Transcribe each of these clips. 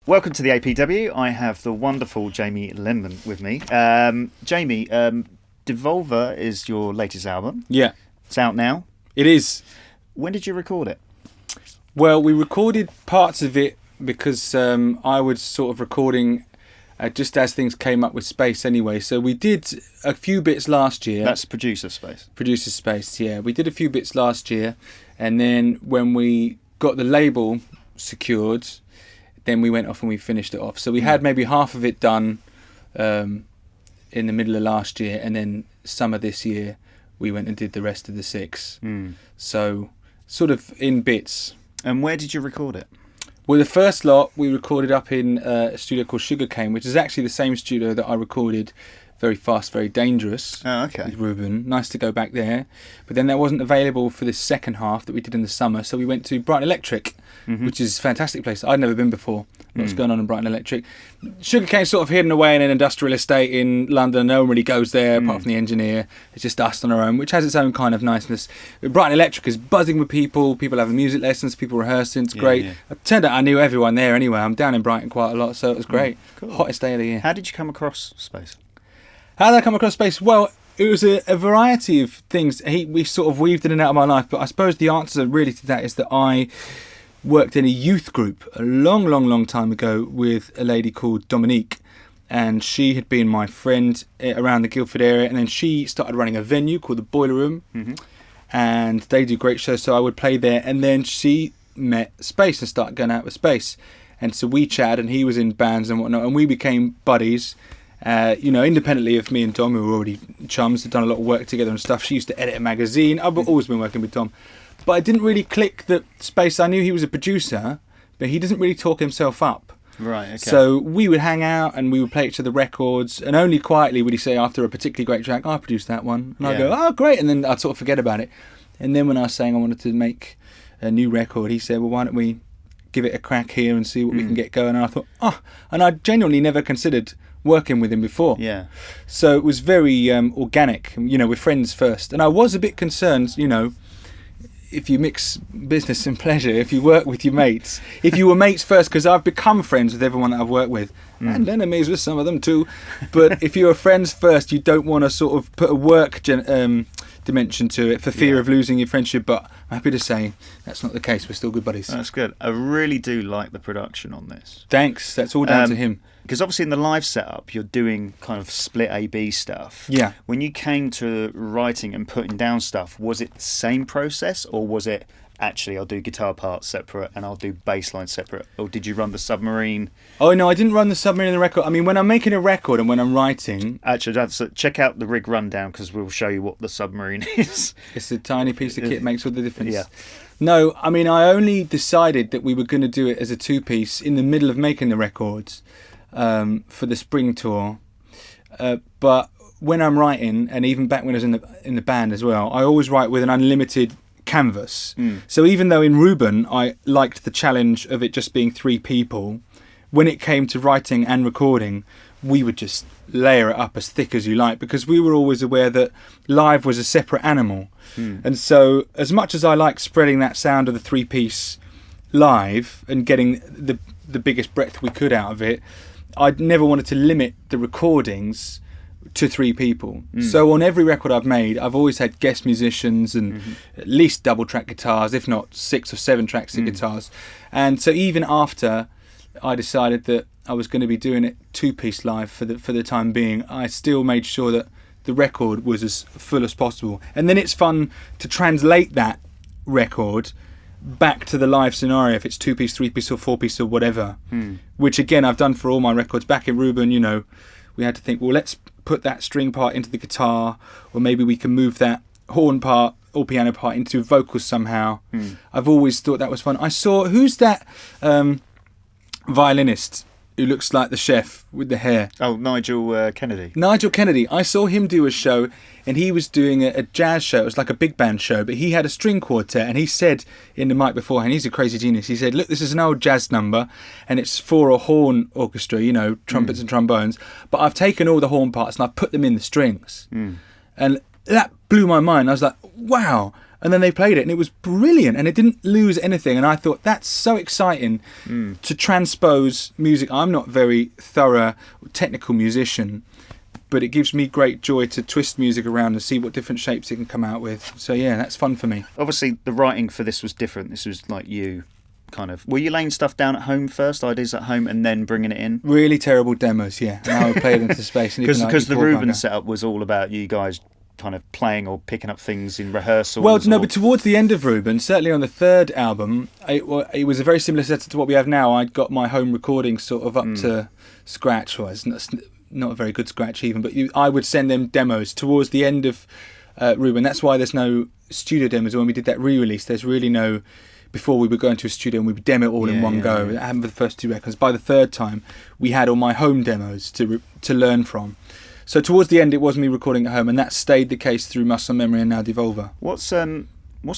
Welcome to the APW. I have the wonderful Jamie Lenman with me. Jamie, Devolver is your latest album. Yeah. It's out now. It is. When did you record it? Well, we recorded parts of it because I was sort of recording just as things came up with Space anyway. So we did a few bits last year. That's Producer Space. Producer Space, yeah. We did a few bits last year. And then when we got the label secured, then we went off and we finished it off. So we had maybe half of it done in the middle of last year. And then summer this year, we went and did the rest of the 6. So sort of in bits. And where did you record it? Well, the first lot we recorded up in a studio called Sugarcane, which is actually the same studio that I recorded Very Fast, Very Dangerous with Reuben. Nice to go back there. But then that wasn't available for this second half that we did in the summer, so we went to Brighton Electric, which is a fantastic place. I'd never been before. What's going on in Brighton Electric? Sugarcane's sort of hidden away in an industrial estate in London. No one really goes there apart from the engineer. It's just us on our own, which has its own kind of niceness. Brighton Electric is buzzing with people having music lessons, people rehearsing. It's great. It turned out I knew everyone there anyway. I'm down in Brighton quite a lot, so it was great. Cool. Hottest day of the year. How did you come across Space? How did I come across Space? Well, it was a variety of things. We sort of weaved in and out of my life, but I suppose the answer really to that is that I worked in a youth group a long time ago with a lady called Dominique, and she had been my friend around the Guildford area, and then she started running a venue called the Boiler Room, and they do great shows, so I would play there, and then she met Space and started going out with Space, and so we chatted, and he was in bands and whatnot, and we became buddies. Independently of me and Dom, who were already chums, had done a lot of work together and stuff. She used to edit a magazine. I've always been working with Dom. But I didn't really click that Space. I knew he was a producer, but he doesn't really talk himself up. Right, okay. So we would hang out and we would play each other records, and only quietly would he say after a particularly great track, I produced that one. And I'd go, oh, great. And then I'd sort of forget about it. And then when I was saying I wanted to make a new record, he said, well, why don't we give it a crack here and see what we can get going? And I thought, and I genuinely never considered working with him before. Yeah. So it was very organic, we're friends first. And I was a bit concerned, if you mix business and pleasure, if you work with your mates, if you were mates first, because I've become friends with everyone that I've worked with, and enemies with some of them too. But if you are friends first, you don't want to sort of put a work dimension to it for fear of losing your friendship. But I'm happy to say that's not the case. We're still good buddies. That's good. I really do like the production on this. Thanks. That's all down to him. Because obviously in the live setup, you're doing kind of split A-B stuff. Yeah. When you came to writing and putting down stuff, was it the same process, or was it actually I'll do guitar parts separate and I'll do bass line separate, or did you run the submarine? Oh no, I didn't run the submarine in the record. I mean, when I'm making a record and when I'm writing, actually, check out the rig rundown because we'll show you what the submarine is. It's a tiny piece of kit, makes all the difference. Yeah. No, I mean, I only decided that we were going to do it as a 2-piece in the middle of making the records. For the spring tour, but when I'm writing, and even back when I was in the band as well, I always write with an unlimited canvas. So even though in Reuben I liked the challenge of it just being 3 people, when it came to writing and recording, we would just layer it up as thick as you like, because we were always aware that live was a separate animal. And so as much as I like spreading that sound of the 3-piece live and getting the biggest breadth we could out of it, I'd never wanted to limit the recordings to 3 people. So on every record I've made, I've always had guest musicians and at least double track guitars, if not 6 or 7 tracks of guitars. And so even after I decided that I was going to be doing it 2-piece live for the time being, I still made sure that the record was as full as possible. And then it's fun to translate that record back to the live scenario, if it's 2-piece, 3-piece or 4-piece or whatever, which again I've done for all my records. Back in Reuben, we had to think, well, let's put that string part into the guitar, or maybe we can move that horn part or piano part into vocals somehow. I've always thought that was fun. I saw, who's that violinist who looks like the chef with the hair? Oh, Nigel Kennedy. Nigel Kennedy. I saw him do a show, and he was doing a jazz show. It was like a big band show, but he had a string quartet, and he said in the mic beforehand, he's a crazy genius, he said, look, this is an old jazz number, and it's for a horn orchestra, trumpets and trombones, but I've taken all the horn parts and I've put them in the strings. And that blew my mind. I was like, wow. And then they played it, and it was brilliant, and it didn't lose anything. And I thought, that's so exciting to transpose music. I'm not very thorough technical musician, but it gives me great joy to twist music around and see what different shapes it can come out with. So yeah, that's fun for me. Obviously, the writing for this was different. This was like you kind of... Were you laying stuff down at home first, ideas at home, and then bringing it in? Really terrible demos, yeah. And I would play them into space. Because the Reuben setup was all about you guys kind of playing or picking up things in rehearsals. Well, no, but towards the end of Reuben, certainly on the third album, it was a very similar setup to what we have now. I got my home recordings sort of up to scratch. Well, it's not a very good scratch even, but I would send them demos towards the end of Reuben. That's why there's no studio demos. When we did that re-release, there's really no... Before we would go into a studio and we would demo it all in one go. That happened for the first 2 records. By the third time, we had all my home demos to learn from. So towards the end, it was me recording at home, and that stayed the case through Muscle Memory and now Devolver. What's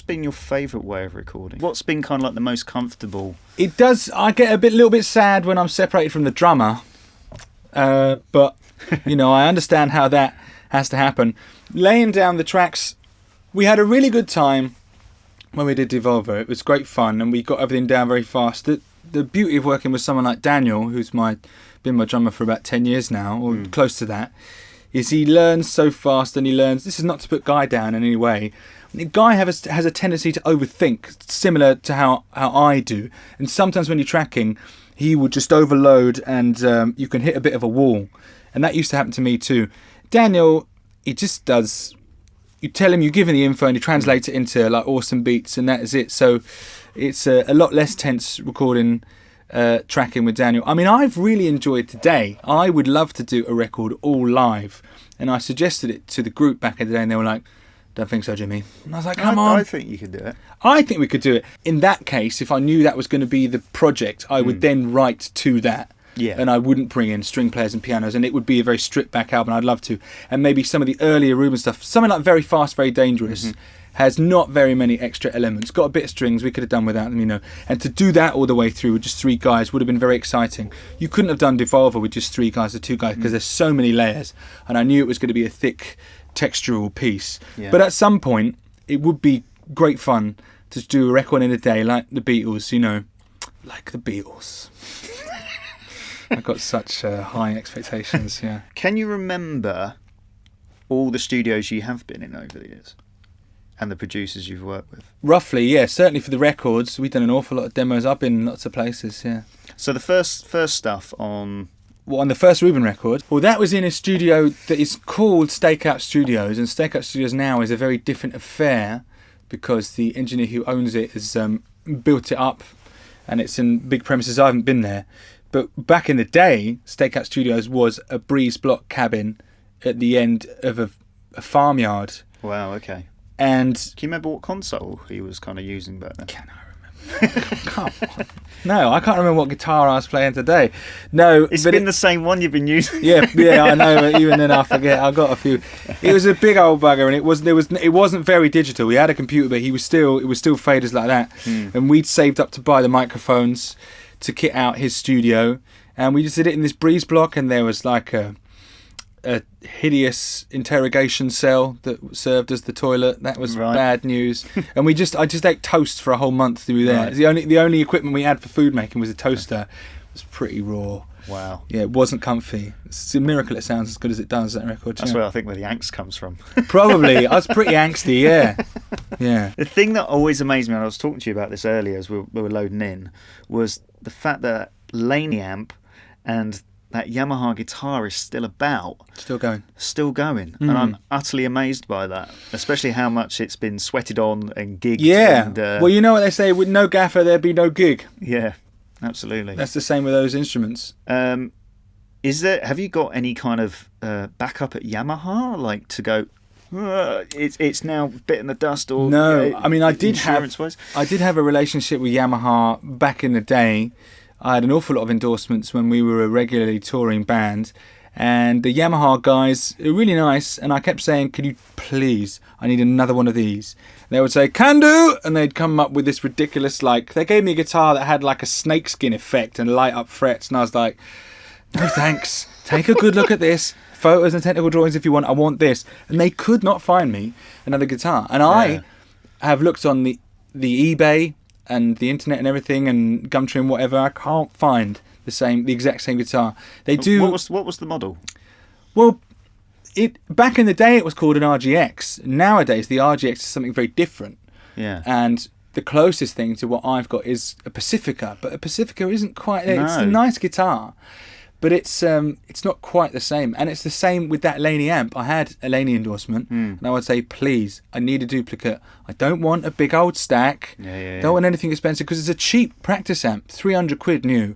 been your favourite way of recording? What's been kind of like the most comfortable? It does. I get little bit sad when I'm separated from the drummer, but I understand how that has to happen. Laying down the tracks, we had a really good time when we did Devolver. It was great fun, and we got everything down very fast. The beauty of working with someone like Daniel, who's been my drummer for about 10 years now, or close to that, is he learns so fast, and he learns... This is not to put Guy down in any way. Guy has a tendency to overthink, similar to how I do. And sometimes when you're tracking, he will just overload, and you can hit a bit of a wall. And that used to happen to me too. Daniel, he just does... You tell him, you give him the info, and he translates it into like awesome beats, and that is it. So it's a lot less tense recording, tracking with Daniel. I mean, I've really enjoyed today. I would love to do a record all live, and I suggested it to the group back in the day, and they were like, "Don't think so, Jimmy." And I was like, "Come on." I think you could do it. I think we could do it. In that case, if I knew that was going to be the project, I would then write to that. Yeah. And I wouldn't bring in string players and pianos, and it would be a very stripped back album. I'd love to. And maybe some of the earlier Reuben stuff, something like Very Fast, Very Dangerous, has not very many extra elements. Got a bit of strings, we could have done without them, And to do that all the way through with just 3 guys would have been very exciting. You couldn't have done Devolver with just 3 guys or 2 guys because there's so many layers. And I knew it was going to be a thick, textural piece. Yeah. But at some point, it would be great fun to do a record in a day like the Beatles, like the Beatles. I've got such high expectations, yeah. Can you remember all the studios you have been in over the years? And the producers you've worked with? Roughly, yeah. Certainly for the records. We've done an awful lot of demos. I've been in lots of places, yeah. So the first stuff on... Well, on the first Reuben record? Well, that was in a studio that is called Stakeout Studios. And Stakeout Studios now is a very different affair because the engineer who owns it has built it up. And it's in big premises. I haven't been there. But back in the day, Stakeout Studios was a breeze block cabin at the end of a farmyard. Wow, okay. And can you remember what console he was kind of using back then? Can I remember? Come on. No, I can't remember what guitar I was playing today. No, it's been the same one you've been using. Yeah, I know. But even then, I forget. I got a few. It was a big old bugger, and it wasn't very digital. We had a computer, but it was still faders like that. And we'd saved up to buy the microphones to kit out his studio, and we just did it in this breeze block, and there was like a hideous interrogation cell that served as the toilet. That was bad news. And I just ate toast for a whole month through there. Right. The only equipment we had for food making was a toaster. It was pretty raw. Wow. Yeah, it wasn't comfy. It's a miracle it sounds as good as it does, that record. That's where I think where the angst comes from. Probably. I was pretty angsty, yeah. Yeah. The thing that always amazed me, and I was talking to you about this earlier as we were loading in, was the fact that Laney amp and that Yamaha guitar is still about. Still going. And I'm utterly amazed by that, especially how much it's been sweated on and gigged. Yeah. And, well, you know what they say, with no gaffer there'd be no gig. Yeah, absolutely. That's the same with those instruments. Have you got any kind of backup at Yamaha, like to go, it's now bit in the dust? Or no, I mean, I did have a relationship with Yamaha back in the day. I had an awful lot of endorsements when we were a regularly touring band, and the Yamaha guys are really nice, and I kept saying, could you please, I need another one of these. They would say, can do, and they'd come up with this ridiculous, they gave me a guitar that had like a snakeskin effect and light up frets, and I was like, no thanks, take a good look at this, photos and technical drawings if you want, I want this. And they could not find me another guitar, and have looked on the eBay and the internet and everything and Gumtree and whatever. I can't find the exact same guitar. They do. What was the model? Well, back in the day it was called an RGX. Nowadays the RGX is something very different. Yeah. And the closest thing to what I've got is a Pacifica, but a Pacifica isn't quite. No. It's a nice guitar, but it's not quite the same. And it's the same with that Laney amp. I had a Laney endorsement, and I would say, please, I need a duplicate. I don't want a big old stack. Don't want anything expensive because it's a cheap practice amp, 300 quid new,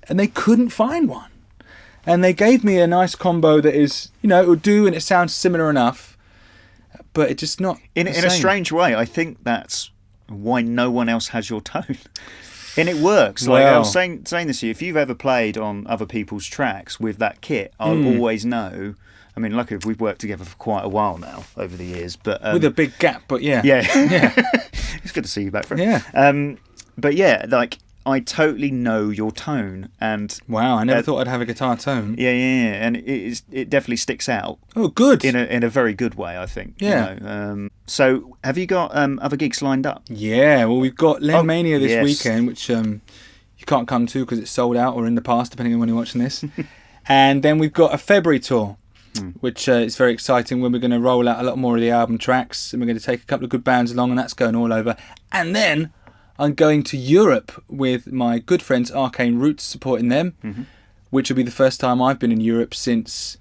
and they couldn't find one. And they gave me a nice combo that is, it would do and it sounds similar enough, but it's just not in a strange way. I think that's why no one else has your tone. And it works. Like I was saying this to you, if you've ever played on other people's tracks with that kit, I'll always know. I mean, luckily we've worked together for quite a while now over the years, but with a big gap. But yeah. It's good to see you back, friend. Yeah. But yeah, like I totally know your tone, and wow, I never thought I'd have a guitar tone. Yeah, and it definitely sticks out. Oh, good. In a very good way, I think. Yeah. So, have you got other gigs lined up? Yeah. Well, we've got Lenmania this weekend, which you can't come to because it's sold out, or in the past, depending on when you're watching this. And then we've got a February tour, which is very exciting. When we're going to roll out a lot more of the album tracks, and we're going to take a couple of good bands along, and that's going all over. And then I'm going to Europe with my good friends Arcane Roots, supporting them, which will be the first time I've been in Europe since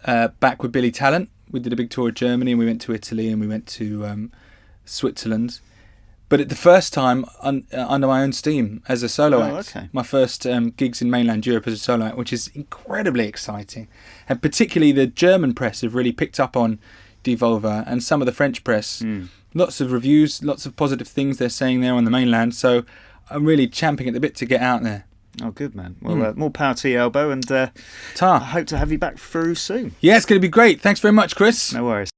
back with Billy Talent. We did a big tour of Germany, and we went to Italy, and we went to Switzerland. But at the first time under my own steam as a solo act. Okay. My first gigs in mainland Europe as a solo act, which is incredibly exciting. And particularly the German press have really picked up on Devolver, and some of the French press. Lots of reviews, lots of positive things they're saying there on the mainland. So I'm really champing at the bit to get out there. Oh, good, man. Well, more power to your elbow, and I hope to have you back through soon. Yeah, it's going to be great. Thanks very much, Chris. No worries.